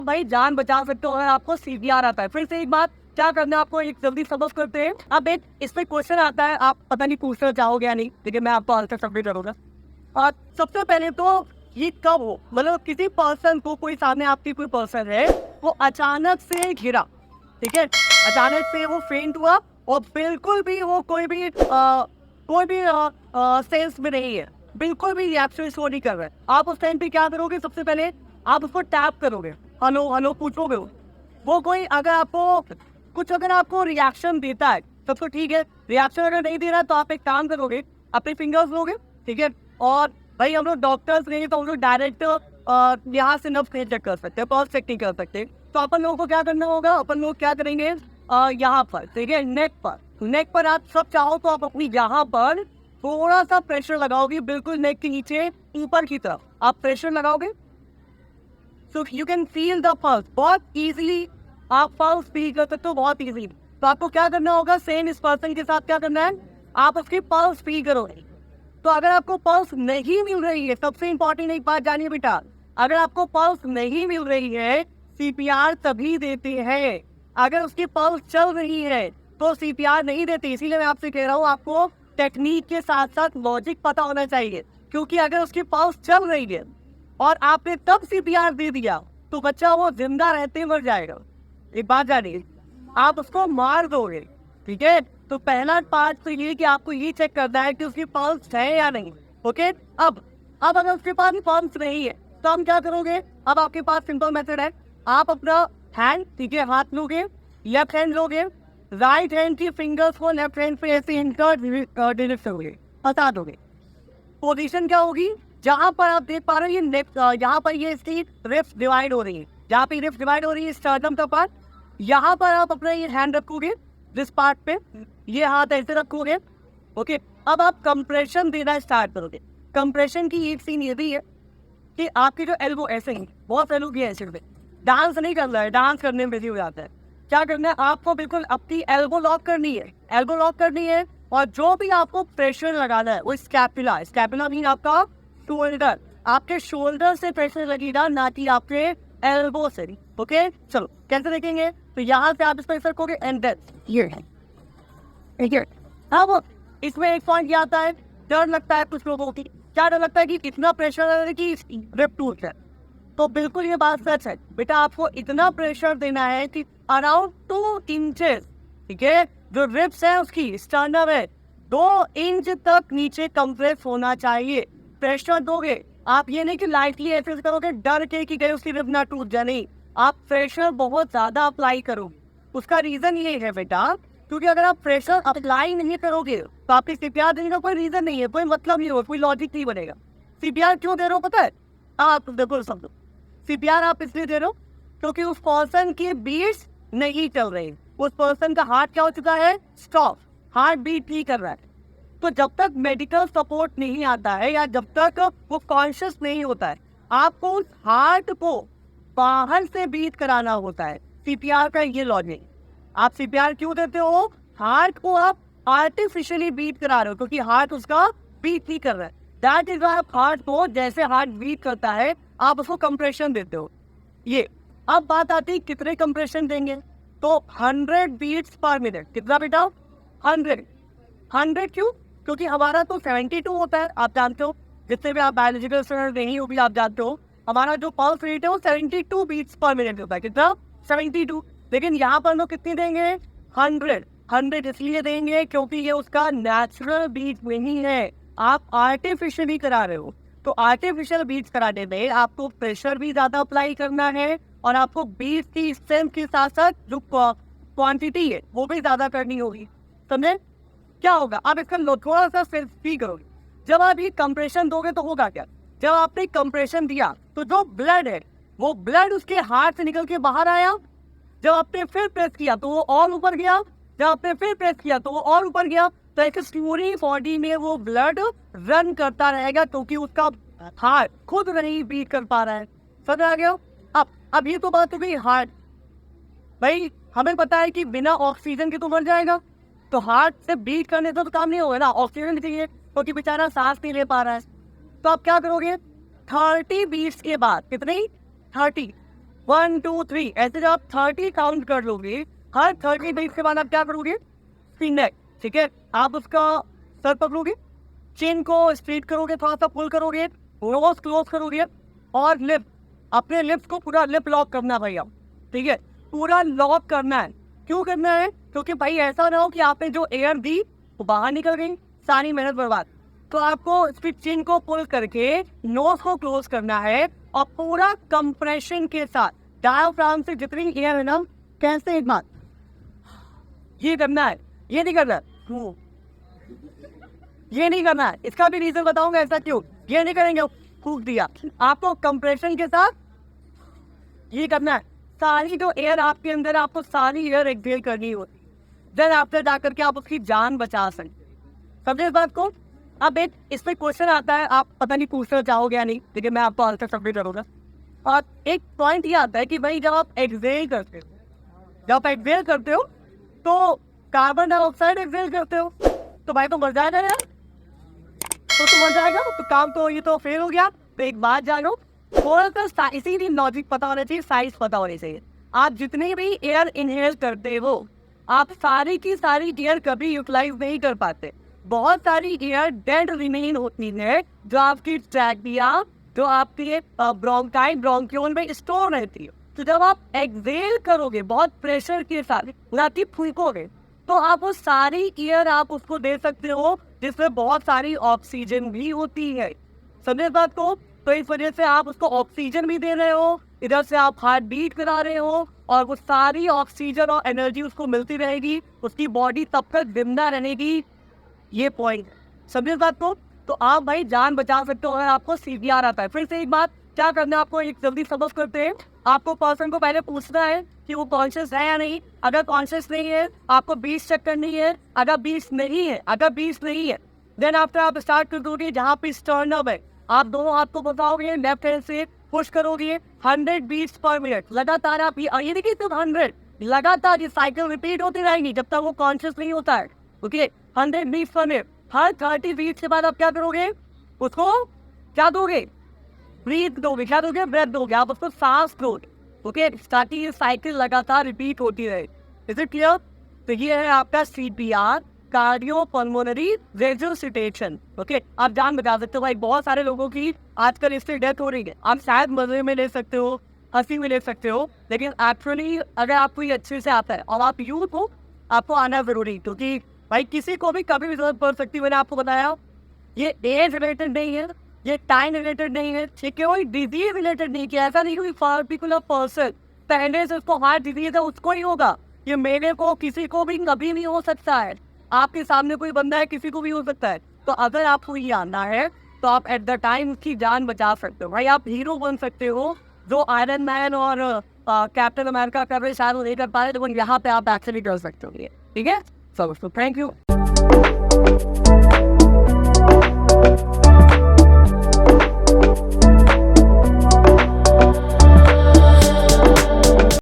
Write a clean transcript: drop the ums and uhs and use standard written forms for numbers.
भाई जान बचा सकते हो अगर आपको सीपीआर आता है। फिर से एक बात, क्या करना है आपको, एक जल्दी सबक करते हैं। अब एक इसमें क्वेश्चन आता है, आप पता नहीं पूछना चाहोगे या नहीं, लेकिन मैं आपको आंसर सबमिट करूंगा। और सबसे पहले तो ये कब हो, मतलब किसी पर्सन को, कोई सामने आपकी कोई पर्सन है, वो अचानक से गिरा, ठीक है, अचानक से वो फेंट हुआ और बिल्कुल भी वो कोई भी सेंस में नहीं है, बिल्कुल भी रिएक्शन शो नहीं कर रहा है। आप उस टाइम पे क्या करोगे? सबसे पहले आप उसको टैप करोगे, हेलो हेलो पूछोगे। वो कोई अगर आपको रिएक्शन देता है तब तो ठीक है, रिएक्शन अगर नहीं दे रहा तो आप एक काम करोगे, अपने फिंगर्स लोगे, ठीक है, और भाई हम लोग डॉक्टर्स नहीं तो हम लोग डायरेक्ट यहाँ से नब्ज नहीं चेक कर सकते, पल्स चेक नहीं कर सकते। तो अपन लोगों को क्या करना होगा, अपन लोग क्या करेंगे, यहाँ पर, ठीक है, नेक पर आप सब चाहो तो आप अपनी यहाँ पर थोड़ा सा प्रेशर लगाओगे, बिल्कुल नेक के नीचे ऊपर की तरफ आप प्रेशर लगाओगे, so you can feel the pulse. बहुत इजीली आप पल्स फील कर सकते हो, बहुत इजीली। तो आपको क्या करना होगा, सेम इस पर्सन के साथ क्या करना है, आप उसकी पल्स फील करोगे। तो अगर आपको पल्स नहीं मिल रही है, सबसे इंपॉर्टेंट एक बात जानिए बेटा, अगर आपको पल्स नहीं मिल रही है, सीपीआर तभी देते हैं। अगर उसकी पल्स चल रही है तो सीपीआर नहीं देते। इसीलिए मैं आपसे कह रहा हूँ, आपको टेक्निक के साथ साथ लॉजिक पता होना चाहिए, क्योंकि अगर उसकी पल्स चल रही है और आपने तब सीपीआर दे दिया तो बच्चा वो जिंदा रहते मर जाएगा। एक बात जानिए, आप उसको मार दोगे, ठीक है। तो पहला पार्ट तो ये कि आपको ये चेक करना है कि उसकी पल्स है या नहीं, ओके। अब अगर उसके पास पल्स नहीं है तो हम क्या करोगे, अब आपके पास सिंपल मेथड है, आप अपना हैंड, ठीक है, हाथ लोगे, लेफ्ट हैंड लोगे, राइट हैंड की फिंगर्स को लेफ्ट हैंड पे ऐसे इंटर डिलीट करोगे, हटा दोगे। पोजीशन क्या होगी, जहां पर आप देख पा रहे हो ये नेक, यहाँ पर ये इसकी रिफ्ट डिवाइड हो रही है, जहाँ पे रिफ्ट डिवाइड हो रही है स्टर्नम का पार्ट, यहाँ पर आप अपना ये हैंड रखोगे, जिस पार्ट पे ये हाथ ऐसे रखोगे, ओके। अब आप कंप्रेशन देना स्टार्ट करोगे। कंप्रेशन की एक सीन ये भी है कि आपकी जो एल्बो ऐसे ही, बहुत एल्बो की ऐसे डांस नहीं कर रहा है, डांस करने में बिजी हो जाता है। क्या करना है, आपको बिल्कुल अपनी एल्बो लॉक करनी है, और जो भी आपको प्रेशर लगाना है वो स्कैपुला भी आपका शोल्डर, आपके शोल्डर से प्रेशर लगेगा, ना कि आपके एल्बो से, ओके। चलो कैसे देखेंगे, तो यहाँ से आप इस पर रखोगे एंड अब इसमें एक पॉइंट क्या आता है, डर लगता है कुछ लोगों की, क्या डर लगता है कि इतना प्रेशर है कि रिप टूट जाए। तो बिल्कुल ये बात सच है बेटा, आपको इतना प्रेशर देना है कि अराउंड 2 इंचेस, ठीक है, जो रिप्स है उसकी स्टर्नम है 2 इंच तक नीचे कंप्रेस होना चाहिए। प्रेशर दोगे आप, ये नहीं कि लाइटली ऐसे करोगे डर के कि गए उसकी रिप ना टूट जाए, नहीं, आप प्रेशर बहुत ज्यादा अप्लाई करो। उसका रीजन ये है बेटा, क्योंकि अगर आप प्रेशर अप्लाई नहीं करोगे तो आपकी सीपीआर देने का कोई रीजन नहीं है, कोई मतलब नहीं होगा, कोई लॉजिक नहीं बनेगा। सीपीआर क्यों दे रहे हो पता है आप? देखो समझो, सीपीआर आप इसलिए दे रहे हो क्योंकि उस पर्सन की बीट्स नहीं चल रही, उस पर्सन का हार्ट क्या हो चुका है, स्टॉप, हार्ट बीट नहीं कर रहा है। तो जब तक मेडिकल सपोर्ट नहीं आता है या जब तक वो कॉन्शियस नहीं होता है, आपको उस हार्ट को बाहर से बीट कराना होता है। सीपीआर का ये लॉजिक। आप सीपीआर क्यों देते हो, हार्ट को आप आर्टिफिशियली बीट करा रहे हो, क्योंकि हार्ट उसका बीट नहीं कर रहा है। दैट इज आप हार्ट को, जैसे हार्ट बीट करता है आप उसको कंप्रेशन देते हो। ये अब बात आती है कितने कंप्रेशन देंगे, तो 100 बीट्स पर मिनट। कितना बेटा, 100 क्यों, क्योंकि हमारा तो 72 होता है, आप जानते हो, जितने भी आप बायोलॉजिकल स्टूडेंट नहीं हो भी आप जानते हो, हमारा जो पल्स रेट है वो 72 बीट्स पर मिनट होता है। कितना, 72। लेकिन यहाँ पर लोग कितनी देंगे, 100 इसलिए देंगे क्योंकि ये उसका नेचुरल बीट नहीं है, आप आर्टिफिशियली करा रहे हो। तो आर्टिफिशियल बीट्स कराने में आपको प्रेशर भी ज्यादा अप्लाई करना है और आपको बीट्स की स्ट्रेंथ के साथ साथ जो क्वांटिटी है वो भी ज्यादा करनी होगी, समझे। क्या होगा, आप इसका थोड़ा सा फील करोगे। जब आप ये कंप्रेशन दोगे तो होगा क्या, जब आपने कंप्रेशन दिया तो जो ब्लड है वो ब्लड उसके हार्ट से निकल के बाहर आया, जब आपने फिर प्रेस किया तो वो और ऊपर गया, जब आपने फिर प्रेस किया तो वो और ऊपर गया। तो एक पूरी बॉडी में वो ब्लड रन करता रहेगा, क्योंकि उसका हार्ट खुद नहीं बीट कर पा रहा है। समझ आ गया। अब ये तो बात हो गई हार्ट। भाई हमें पता है कि बिना ऑक्सीजन के तो मर जाएगा, तो हार्ट से बीट करने से तो काम नहीं होगा ना, ऑक्सीजन चाहिए, क्योंकि बेचारा सांस नहीं ले पा रहा है। तो आप क्या करोगे, 30 बीट्स के बाद, कितनी, 30, 1 2 3 ऐसे जब आप 30 काउंट कर लोगे, हर 30 बीट के बाद आप क्या करोगे, स्पिन नेक, ठीक है। आप उसका सर पकड़ोगे, चिन को स्ट्रेट करोगे, थोड़ा सा पुल करोगे, नोज क्लोज करोगे और लिप, अपने लिप्स को पूरा लिप लॉक करना है भैया, ठीक है, पूरा लॉक करना है। क्यों करना है? क्योंकि भाई ऐसा ना हो कि आपने जो एयर दी वो बाहर निकल गई, सारी मेहनत बर्बाद। तो आपको स्पिट चिन को पुल करके नोज को क्लोज करना है और पूरा कंप्रेशन के साथ डायफ्राम से जितनी एयर है ना, कैसे एक बात ये करना है, ये नहीं करना है, ये नहीं करना है। इसका भी रीजन बताऊंगा ऐसा क्यों। ये नहीं करेंगे, फूक दिया। आपको कंप्रेशन के साथ ये करना है, सारी जो एयर आपके अंदर, आपको सारी एयर एक्सहेल करनी होती, देन आफ्टर जाकर के आप उसकी जान बचा सकते। समझे इस बात को। अब एक इस पे क्वेश्चन आता है, आप पता नहीं पूछना चाहोगे या नहीं, लेकिन मैं आपको आंसर सबमिट करूंगा। और एक पॉइंट ये आता है कि भाई जब आप एक्सहेल करते हो, तो कार्बन डाइऑक्साइड एक्सहेल करते हो, तो भाई तो मर जाएगा यार, तो मर जाएगा, तो काम तो ये तो फेल हो गया। तो एक बात जानो, थोड़ा सा इसीलिए लॉजिक पता होना चाहिए, साइंस पता होनी चाहिए। आप जितनी भी एयर इनहेल करते हो, आप सारी की सारी एयर कभी यूटिलाइज नहीं कर पाते। बहुत सारी एयर डेड रिमेन होती है, जो आपकी ट्रैकिया, जो आपके ब्रोंकाई, ब्रोंक्यूल में स्टोर रहती है। तो जब आप एक्सहेल करोगे बहुत प्रेशर के साथ, नाकि फूकोगे, तो आप वो सारी एयर आप उसको दे सकते हो जिसमें बहुत सारी ऑक्सीजन भी होती है। समझे इस बात को। तो इस वजह से आप उसको ऑक्सीजन भी दे रहे हो, इधर से आप हार्ट बीट करा रहे हो, और वो सारी ऑक्सीजन और एनर्जी उसको मिलती रहेगी, उसकी बॉडी तब तक जिंदा रहेगी। ये पॉइंट है, समझे इस बात को। तो आप भाई जान बचा सकते हो अगर आपको CPR आता है। फिर से एक बात, क्या करना है आपको, एक जल्दी समझ करते हैं। आपको पर्सन को पहले पूछना है कि वो कॉन्शियस है या नहीं। अगर कॉन्शियस नहीं है, आपको 20 चेक करनी है। अगर 20 नहीं है, देन आफ्टर आप स्टार्ट कर दोगे जहाँ पे स्टर्नम है, आप दोनों हाथ को बताओगे, लेफ्ट हैंड से पुश करोगे 100 बीट्स पर मिनट लगातार। आप ये देखिए, सिर्फ 100 लगातार, ये साइकिल रिपीट होती रहेगी जब तक वो कॉन्शियस नहीं होता है। Okay, 100 beats per minute. हर 30 बीट्स के बाद आप क्या करोगे, उसको क्या दोगे, ब्रीथ दोगे, क्या दोगे, ब्रेथ दोगे, आप उसको सांस दोगे। ओके, ताकि ये साइकिल लगातार रिपीट होती रहे। Is it clear? तो ये है आपका CPR, कार्डियोपल्मोनरी रेसुसिटेशन। ओके, आप जान बचा सकते हो भाई। बहुत सारे लोगों की आजकल इससे डेथ हो रही है। आप शायद मजे में ले सकते हो, हंसी में ले सकते हो, लेकिन एक्चुअली अगर आपको ये अच्छे से आता है और आप यूथ हो, आपको आना जरूरी, क्योंकि भाई किसी को भी कभी भी जरूरत पड़ सकती है। मैंने आपको बताया, ये एज रिलेटेड नहीं है, ये टाइम रिलेटेड नहीं है, ये कोई डिजीज रिलेटेड नहीं किया। ऐसा नहीं कोई पर्टिकुलर पर्सन पहले से उसको हार्ट डिजीज है उसको ही होगा, ये मेरे को, किसी को भी कभी नहीं हो सकता है। आपके सामने कोई बंदा है, किसी को भी हो सकता है। तो अगर आपको ये आना है तो आप एट द टाइम उसकी जान बचा सकते हो भाई। आप हीरो बन सकते हो, जो आयरन मैन और कैप्टन अमेरिका कर रहे, शायद वो नहीं कर पा रहे, लेकिन यहाँ पे आप एक्चुअली कर सकते हो। ठीक है, so थैंक यू।